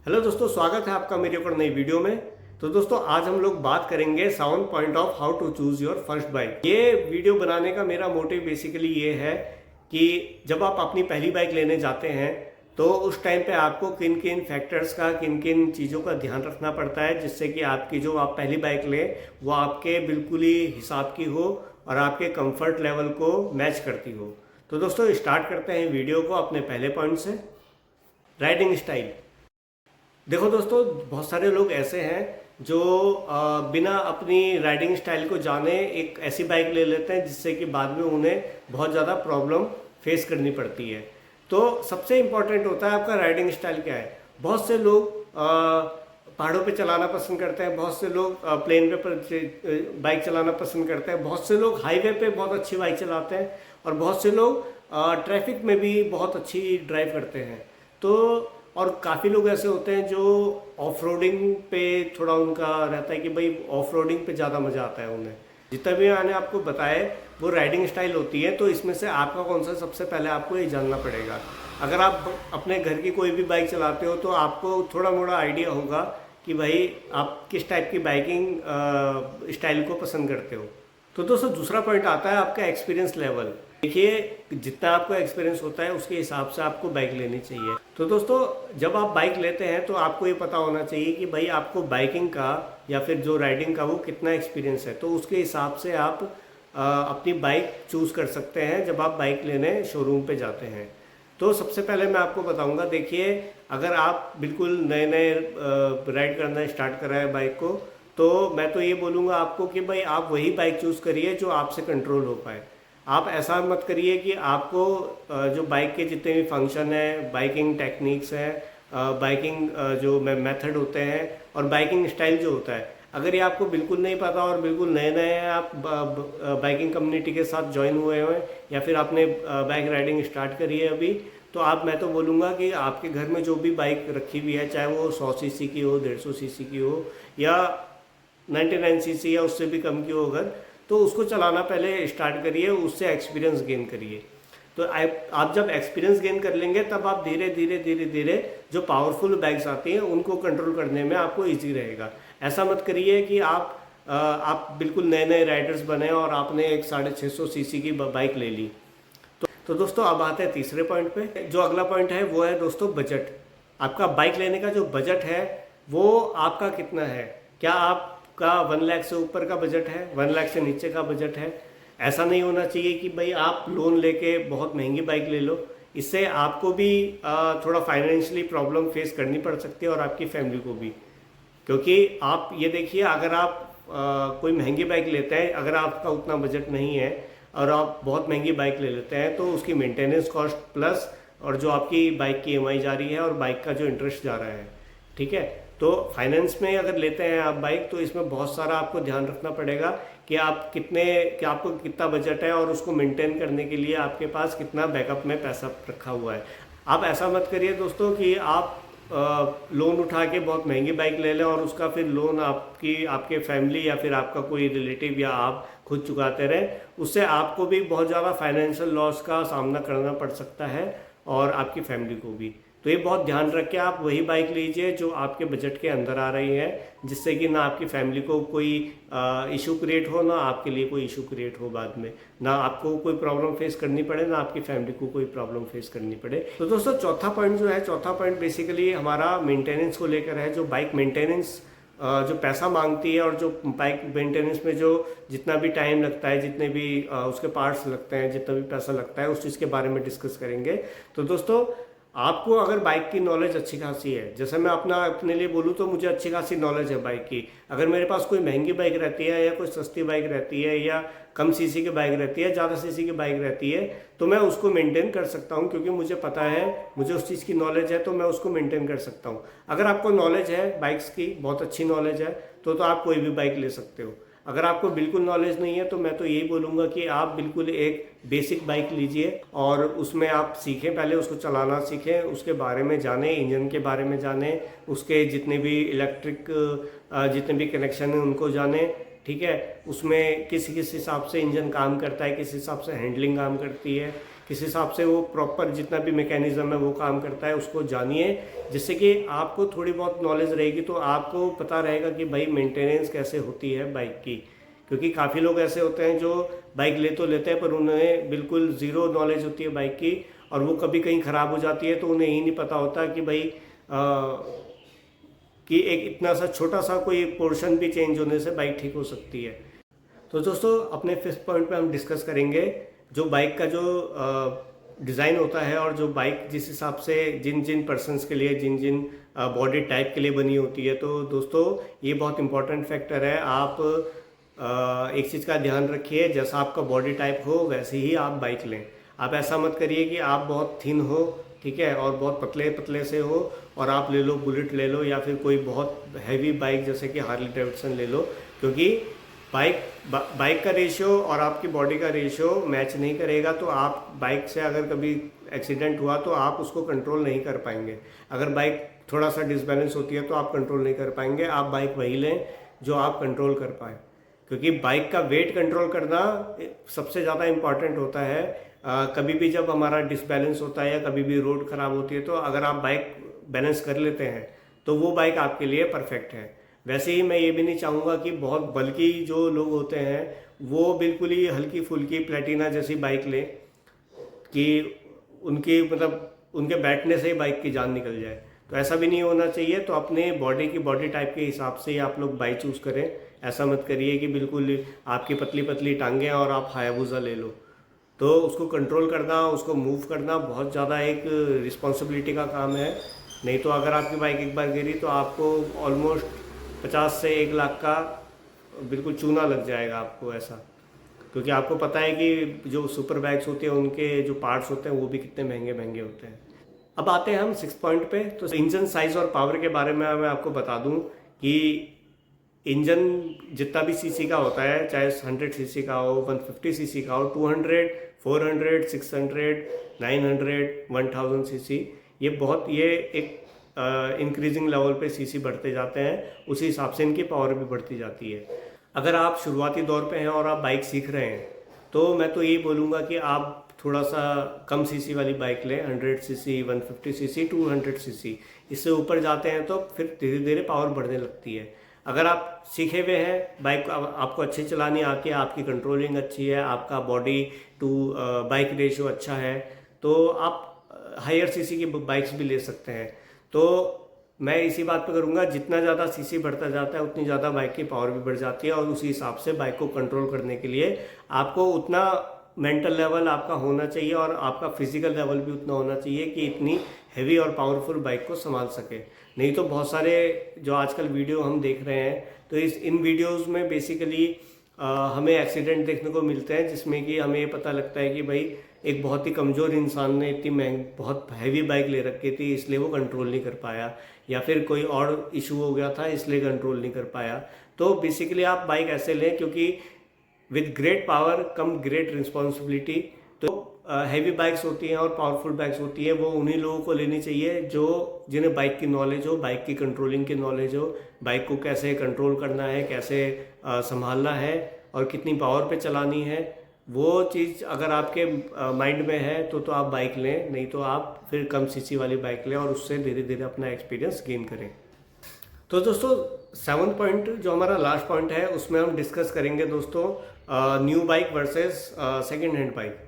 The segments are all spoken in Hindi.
हेलो दोस्तों, स्वागत है आपका मेरे ऊपर नई वीडियो में। तो दोस्तों आज हम लोग बात करेंगे 7 point of how to choose your first bike. ये वीडियो बनाने का मेरा मोटिव बेसिकली ये है कि जब आप अपनी पहली बाइक लेने जाते हैं तो उस टाइम पे आपको किन किन फैक्टर्स का, किन किन चीज़ों का ध्यान रखना पड़ता है जिससे कि आपकी जो आप पहली बाइक लें वो आपके बिल्कुल ही हिसाब की हो और आपके कंफर्ट लेवल को मैच करती हो। तो दोस्तों स्टार्ट करते हैं वीडियो को अपने पहले पॉइंट से, राइडिंग स्टाइल। देखो दोस्तों, बहुत सारे लोग ऐसे हैं जो बिना अपनी राइडिंग स्टाइल को जाने एक ऐसी बाइक ले लेते हैं जिससे कि बाद में उन्हें बहुत ज़्यादा प्रॉब्लम फेस करनी पड़ती है। तो सबसे इम्पॉर्टेंट होता है आपका राइडिंग स्टाइल क्या है। बहुत से लोग पहाड़ों पे चलाना पसंद करते हैं, बहुत से लोग प्लेन पे बाइक चलाना पसंद करते हैं, बहुत से लोग हाईवे पे बहुत अच्छी बाइक चलाते हैं और बहुत से लोग ट्रैफिक में भी बहुत अच्छी ड्राइव करते हैं। तो और काफ़ी लोग ऐसे होते हैं जो ऑफ रोडिंग पे थोड़ा उनका रहता है कि भाई ऑफ रोडिंग पे ज़्यादा मज़ा आता है उन्हें। जितना भी मैंने आपको बताया वो राइडिंग स्टाइल होती है, तो इसमें से आपका कौन सा सबसे पहले आपको ये जानना पड़ेगा। अगर आप अपने घर की कोई भी बाइक चलाते हो तो आपको थोड़ा मोड़ा आइडिया होगा कि भाई आप किस टाइप की बाइकिंग स्टाइल को पसंद करते हो। तो दोस्तों दूसरा पॉइंट आता है आपका एक्सपीरियंस लेवल। देखिए, जितना आपको एक्सपीरियंस होता है उसके हिसाब से आपको बाइक लेनी चाहिए। तो दोस्तों जब आप बाइक लेते हैं तो आपको ये पता होना चाहिए कि भाई आपको बाइकिंग का या फिर जो राइडिंग का वो कितना एक्सपीरियंस है, तो उसके हिसाब से आप अपनी बाइक चूज़ कर सकते हैं जब आप बाइक लेने शोरूम पे जाते हैं। तो सबसे पहले मैं आपको बताऊंगा, देखिए अगर आप बिल्कुल नए नए राइड करना स्टार्ट करा है बाइक को, तो मैं तो ये बोलूँगा आपको कि भाई आप वही बाइक चूज़ करिए जो आपसे कंट्रोल हो पाए। आप ऐसा मत करिए कि आपको जो बाइक के जितने भी फंक्शन है, बाइकिंग टेक्निक्स हैं, बाइकिंग जो मेथड होते हैं और बाइकिंग स्टाइल जो होता है, अगर ये आपको बिल्कुल नहीं पता और बिल्कुल नए नए हैं, आप बाइकिंग कम्युनिटी के साथ ज्वाइन हुए हुए हैं या फिर आपने बाइक राइडिंग स्टार्ट करी है अभी, तो मैं तो बोलूँगा कि आपके घर में जो भी बाइक रखी हुई है, चाहे वो 100 सीसी की हो, 150 सीसी की हो या 99 सीसी या उससे भी कम की हो, अगर तो उसको चलाना पहले स्टार्ट करिए, उससे एक्सपीरियंस गेन करिए। तो आप जब एक्सपीरियंस गेन कर लेंगे तब आप धीरे धीरे धीरे धीरे जो पावरफुल बाइक्स आती हैं उनको कंट्रोल करने में आपको इजी रहेगा। ऐसा मत करिए कि आप बिल्कुल नए नए राइडर्स बने और आपने एक 650 सीसी की बाइक ले ली। तो दोस्तों अब आते हैं तीसरे पॉइंट पे। जो अगला पॉइंट है वो है दोस्तों बजट। आपका बाइक लेने का जो बजट है वो आपका कितना है। क्या आपका 1 लाख से ऊपर का बजट है, 1 लाख से नीचे का बजट है? ऐसा नहीं होना चाहिए कि भाई आप लोन लेके बहुत महंगी बाइक ले लो। इससे आपको भी थोड़ा फाइनेंशियली प्रॉब्लम फेस करनी पड़ सकती है और आपकी फैमिली को भी। क्योंकि आप ये देखिए, अगर आप कोई महंगी बाइक लेते हैं, अगर आपका उतना बजट नहीं है और आप बहुत महंगी बाइक ले लेते हैं, तो उसकी मेंटेनेंस कॉस्ट प्लस और जो आपकी बाइक की ईएमआई जा रही है और बाइक का जो इंटरेस्ट जा रहा है, ठीक है, तो फाइनेंस में अगर लेते हैं आप बाइक, तो इसमें बहुत सारा आपको ध्यान रखना पड़ेगा कि आपको कितना बजट है और उसको मेंटेन करने के लिए आपके पास कितना बैकअप में पैसा रखा हुआ है। आप ऐसा मत करिए दोस्तों कि आप लोन उठा के बहुत महंगी बाइक ले लें और उसका फिर लोन आपके फैमिली या फिर आपका कोई रिलेटिव या आप खुद चुकाते रहें। उससे आपको भी बहुत ज़्यादा फाइनेंशियल लॉस का सामना करना पड़ सकता है और आपकी फैमिली को भी। तो ये बहुत ध्यान रख के आप वही बाइक लीजिए जो आपके बजट के अंदर आ रही है, जिससे कि ना आपकी फैमिली को कोई इशू क्रिएट हो, ना आपके लिए कोई इशू क्रिएट हो बाद में, ना आपको कोई प्रॉब्लम फेस करनी पड़े, ना आपकी फैमिली को कोई प्रॉब्लम फेस करनी पड़े। तो दोस्तों चौथा पॉइंट बेसिकली हमारा मेंटेनेंस को लेकर है। जो बाइक मेंटेनेंस जो पैसा मांगती है और जो बाइक मेंटेनेंस में जो जितना भी टाइम लगता है, जितने भी उसके पार्ट्स लगते हैं, जितना भी पैसा लगता है, उस चीज़ के बारे में डिस्कस करेंगे। तो दोस्तों आपको अगर बाइक की नॉलेज अच्छी खासी है, जैसे मैं अपने लिए बोलूँ तो मुझे अच्छी खासी नॉलेज है बाइक की। अगर मेरे पास कोई महंगी बाइक रहती है या कोई सस्ती बाइक रहती है या कम सीसी की बाइक रहती है, ज़्यादा सीसी की बाइक रहती है, तो मैं उसको मेंटेन कर सकता हूँ क्योंकि मुझे पता है, मुझे उस चीज़ की नॉलेज है, तो मैं उसको मेंटेन कर सकता हूँ। अगर आपको नॉलेज है बाइक्स की, बहुत अच्छी नॉलेज है, तो आप कोई भी बाइक ले सकते हो। अगर आपको बिल्कुल नॉलेज नहीं है तो मैं तो यही बोलूँगा कि आप बिल्कुल एक बेसिक बाइक लीजिए और उसमें आप सीखें, पहले उसको चलाना सीखें, उसके बारे में जानें, इंजन के बारे में जानें, उसके जितने भी इलेक्ट्रिक जितने भी कनेक्शन हैं उनको जानें, ठीक है। उसमें किस हिसाब से इंजन काम करता है, किस हिसाब से हैंडलिंग काम करती है, किस हिसाब से वो प्रॉपर जितना भी मैकेनिज्म है वो काम करता है उसको जानिए, जिससे कि आपको थोड़ी बहुत नॉलेज रहेगी तो आपको पता रहेगा कि भाई मेंटेनेंस कैसे होती है बाइक की। क्योंकि काफ़ी लोग ऐसे होते हैं जो बाइक ले तो लेते हैं पर उन्हें बिल्कुल ज़ीरो नॉलेज होती है बाइक की, और वो कभी कहीं ख़राब हो जाती है तो उन्हें यही नहीं पता होता कि भाई कि एक इतना सा छोटा सा कोई पोर्शन भी चेंज होने से बाइक ठीक हो सकती है। तो दोस्तों अपने 5th पॉइंट पे हम डिस्कस करेंगे जो बाइक का जो डिज़ाइन होता है और जो बाइक जिस हिसाब से जिन जिन पर्सनस के लिए जिन जिन बॉडी टाइप के लिए बनी होती है। तो दोस्तों ये बहुत इंपॉर्टेंट फैक्टर है। आप एक चीज़ का ध्यान रखिए, जैसा आपका बॉडी टाइप हो वैसे ही आप बाइक लें। आप ऐसा मत करिए कि आप बहुत थिन हो, ठीक है, और बहुत पतले पतले से हो और आप ले लो बुलेट ले लो या फिर कोई बहुत हैवी बाइक जैसे कि हार्ली डेविडसन ले लो, क्योंकि बाइक का रेशियो और आपकी बॉडी का रेशियो मैच नहीं करेगा। तो आप बाइक से अगर कभी एक्सीडेंट हुआ तो आप उसको कंट्रोल नहीं कर पाएंगे। अगर बाइक थोड़ा सा डिसबैलेंस होती है तो आप कंट्रोल नहीं कर पाएंगे। आप बाइक वही लें जो आप कंट्रोल कर पाएँ, क्योंकि बाइक का वेट कंट्रोल करना सबसे ज़्यादा इम्पॉर्टेंट होता है। कभी भी जब हमारा डिसबैलेंस होता है या कभी भी रोड ख़राब होती है तो अगर आप बाइक बैलेंस कर लेते हैं तो वो बाइक आपके लिए परफेक्ट है। वैसे ही मैं ये भी नहीं चाहूँगा कि बहुत बल्कि जो लोग होते हैं वो बिल्कुल ही हल्की फुल्की प्लेटिना जैसी बाइक लें कि उनकी मतलब उनके बैठने से ही बाइक की जान निकल जाए। तो ऐसा भी नहीं होना चाहिए। तो अपने बॉडी टाइप के हिसाब से ही आप लोग बाइक चूज़ करें। ऐसा मत करिए कि बिल्कुल आपकी पतली पतली टांगें और आप हायाबुसा ले लो। तो उसको कंट्रोल करना, उसको मूव करना बहुत ज़्यादा एक रिस्पॉन्सिबिलिटी का काम है। नहीं तो अगर आपकी बाइक एक बार गिरी तो आपको ऑलमोस्ट 50 से 1 लाख का बिल्कुल चूना लग जाएगा आपको ऐसा, क्योंकि आपको पता है कि जो सुपर बाइक्स होती हैं उनके जो पार्ट्स होते हैं वो भी कितने महंगे महंगे होते हैं। अब आते हैं हम 6 पॉइंट पे। तो इंजन साइज़ और पावर के बारे में मैं आपको बता दूं कि इंजन जितना भी सीसी का होता है, चाहे 100 सीसी का हो, 150 सीसी का हो, 200, 400, 600, 900, 1000 सीसी, ये एक इंक्रीजिंग लेवल पे सीसी बढ़ते जाते हैं, उसी हिसाब से इनकी पावर भी बढ़ती जाती है। अगर आप शुरुआती दौर पे हैं और आप बाइक सीख रहे हैं तो मैं तो यही बोलूँगा कि आप थोड़ा सा कम सीसी वाली बाइक लें, 100 सीसी, 150 सीसी, 200 सीसी। इससे ऊपर जाते हैं तो फिर धीरे धीरे पावर बढ़ने लगती है। अगर आप सीखे हुए हैं, बाइक आपको अच्छी चलानी आती है, आपकी कंट्रोलिंग अच्छी है, आपका बॉडी टू बाइक रेशियो अच्छा है, तो आप हायर सीसी की बाइक्स भी ले सकते हैं। तो मैं इसी बात पे करूँगा, जितना ज़्यादा सीसी बढ़ता जाता है उतनी ज़्यादा बाइक की पावर भी बढ़ जाती है, और उसी हिसाब से बाइक को कंट्रोल करने के लिए आपको उतना मेंटल लेवल आपका होना चाहिए और आपका फिजिकल लेवल भी उतना होना चाहिए कि इतनी हैवी और पावरफुल बाइक को संभाल सके। नहीं तो बहुत सारे जो आजकल वीडियो हम देख रहे हैं तो इन वीडियोस में बेसिकली हमें एक्सीडेंट देखने को मिलते हैं, जिसमें कि हमें ये पता लगता है कि भाई एक बहुत ही कमज़ोर इंसान ने इतनी महंगी बहुत हैवी बाइक ले रखी थी इसलिए वो कंट्रोल नहीं कर पाया, या फिर कोई और इशू हो गया था इसलिए कंट्रोल नहीं कर पाया। तो बेसिकली आप बाइक ऐसे लें क्योंकि with great power come great responsibility. तो हैवी बाइक्स होती हैं और पावरफुल बाइक्स होती हैं वो उन्हीं लोगों को लेनी चाहिए जो जिन्हें बाइक की नॉलेज हो, बाइक की कंट्रोलिंग की नॉलेज हो, बाइक को कैसे कंट्रोल करना है, कैसे संभालना है और कितनी पावर पे चलानी है। वो चीज़ अगर आपके माइंड में है तो आप बाइक लें, नहीं तो आप फिर कम सीसी वाली बाइक लें और उससे धीरे धीरे अपना एक्सपीरियंस गेन करें। तो दोस्तों 7th पॉइंट जो हमारा लास्ट पॉइंट है उसमें हम डिस्कस करेंगे दोस्तों new bike versus second hand bike.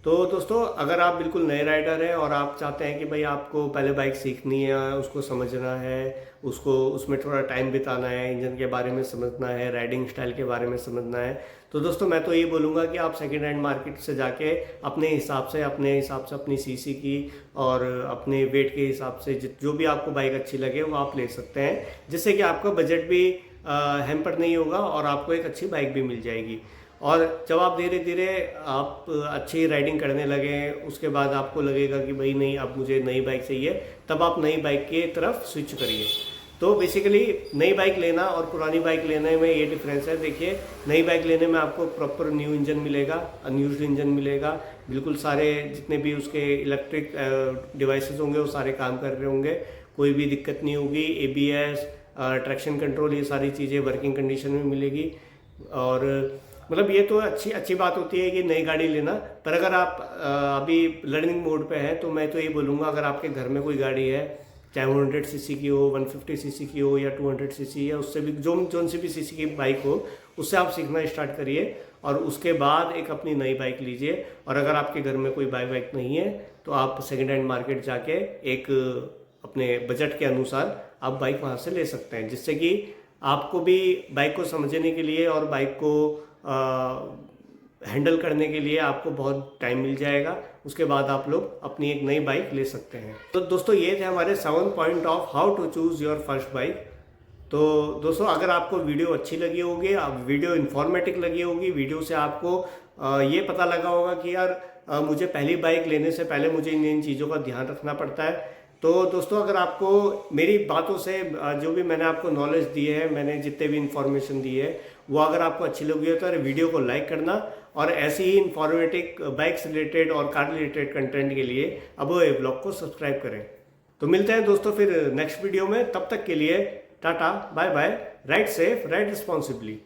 तो दोस्तों अगर आप बिल्कुल नए राइडर हैं और आप चाहते हैं कि भाई आपको पहले बाइक सीखनी है, उसको समझना है, उसको उसमें थोड़ा टाइम बिताना है, इंजन के बारे में समझना है, राइडिंग स्टाइल के बारे में समझना है, तो दोस्तों मैं तो ये बोलूँगा कि आप सेकेंड हैंड मार्केट से जाके अपने हिसाब से अपनी सीसी की और अपने वेट के हिसाब से जो भी आपको बाइक अच्छी लगे वो आप ले सकते हैं, जिससे कि आपका बजट भी हैम्पर नहीं होगा और आपको एक अच्छी बाइक भी मिल जाएगी। और जब आप धीरे धीरे आप अच्छी राइडिंग करने लगे उसके बाद आपको लगेगा कि भाई नहीं अब मुझे नई बाइक चाहिए, तब आप नई बाइक की तरफ स्विच करिए। तो बेसिकली नई बाइक लेना और पुरानी बाइक लेने में ये डिफरेंस है। देखिए नई बाइक लेने में आपको प्रॉपर न्यू इंजन मिलेगा, अनयूज्ड इंजन मिलेगा, बिल्कुल सारे जितने भी उसके इलेक्ट्रिक डिवाइसेस होंगे वो सारे काम कर रहे होंगे, कोई भी दिक्कत नहीं होगी। ABS, ट्रैक्शन कंट्रोल, ये सारी चीज़ें वर्किंग कंडीशन में मिलेगी। और मतलब ये तो अच्छी अच्छी बात होती है कि नई गाड़ी लेना, पर अगर आप अभी लर्निंग मोड पे हैं तो मैं तो ये बोलूँगा अगर आपके घर में कोई गाड़ी है, चाहे 100 सीसी की हो, 150 सीसी की हो या 200 सीसी या उससे भी जोन सी भी सीसी की बाइक हो, उससे आप सीखना स्टार्ट करिए और उसके बाद एक अपनी नई बाइक लीजिए। और अगर आपके घर में कोई बाइक नहीं है तो आप सेकेंड हैंड मार्केट जाके एक अपने बजट के अनुसार आप बाइक वहाँ से ले सकते हैं, जिससे कि आपको भी बाइक को समझने के लिए और बाइक को हैंडल करने के लिए आपको बहुत टाइम मिल जाएगा। उसके बाद आप लोग अपनी एक नई बाइक ले सकते हैं। तो दोस्तों ये थे हमारे 7 point of how to choose your first bike. तो दोस्तों अगर आपको वीडियो अच्छी लगी होगी, वीडियो इन्फॉर्मेटिव लगी होगी, वीडियो से आपको ये पता लगा होगा कि यार मुझे पहली बाइक लेने से पहले मुझे इन चीज़ों का ध्यान रखना पड़ता है। तो दोस्तों अगर आपको मेरी बातों से जो भी मैंने आपको नॉलेज दी है, मैंने जितने भी इन्फॉर्मेशन दी है, वो अगर आपको अच्छी लगी हो तो वीडियो को लाइक करना और ऐसे ही इन्फॉर्मेटिव बाइक्स रिलेटेड और कार रिलेटेड कंटेंट के लिए अब ये ब्लॉग को सब्सक्राइब करें। तो मिलते हैं दोस्तों फिर नेक्स्ट वीडियो में, तब तक के लिए tata bye bye, ride safe ride responsibly.